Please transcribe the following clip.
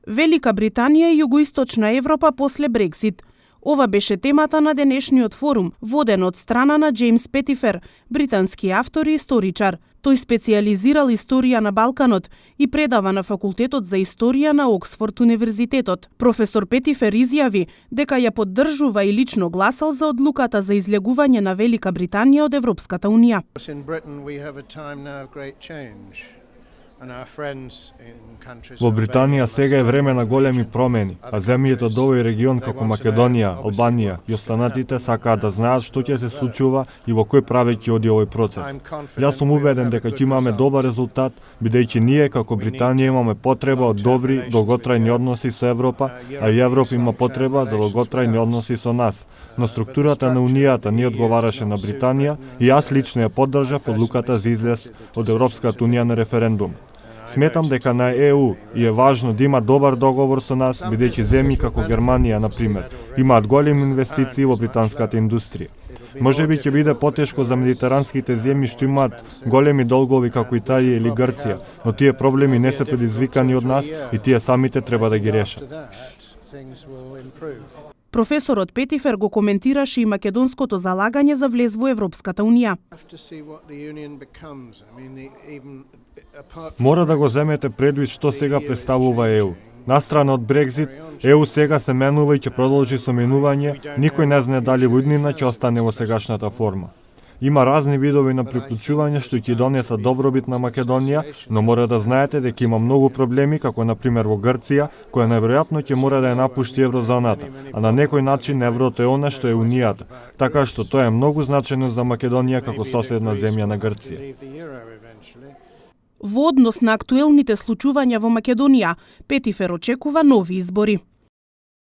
Велика Британија и Југоисточна Европа после Брексит. Ова беше темата на денешниот форум, воден од страна на Джеймс Петифер, британски автор и историчар. Тој специјализирал историја на Балканот и предава на факултетот за историја на Оксфорд универзитетот. Професор Петифер изјави дека ја поддржува и лично гласал за одлуката за излегување на Велика Британија од Европската унија. Во Британија сега е време на големи промени, а земјите од овој регион како Македонија, Албанија и останатите сакаат да знаат што ќе се случува и во кој правец ќе оди овој процес. Јас сум убеден дека ќе имаме добар резултат, бидејќи ние како Британија имаме потреба од добри, долготрајни односи со Европа, а и Европа има потреба за долготрајни односи со нас. Но структурата на Унијата не одговараше на Британија и јас лично ја поддржав одлуката за излез од Европската Унија на референдум. Сметам дека на ЕУ и е важно да има добар договор со нас, бидејќи земји како Германија, например, имаат големи инвестиции во британската индустрија. Можеби ќе биде потешко за медитеранските земји што имаат големи долгови како Италија или Грција, но тие проблеми не се предизвикани од нас и тие самите треба да ги решат. Професорот Петифер го коментираше и македонското залагање за влез во Европската Унија. Мора да го земете предвид што сега представува ЕУ. Настрана од Брекзит, ЕУ сега се менува и ќе продолжи со менување, никој не знае дали во иднина ќе остане во сегашната форма. Има разни видови на приклучување што ќе донесат добробит на Македонија, но мора да знаете дека има многу проблеми, како например во Грција, која најверојатно ќе мора да ја напушти еврозоната, а на некој начин еврото е она што е Унијата, така што тоа е многу значајно за Македонија како соседна земја на Грција. Во однос на актуелните случувања во Македонија, Петифер очекува нови избори.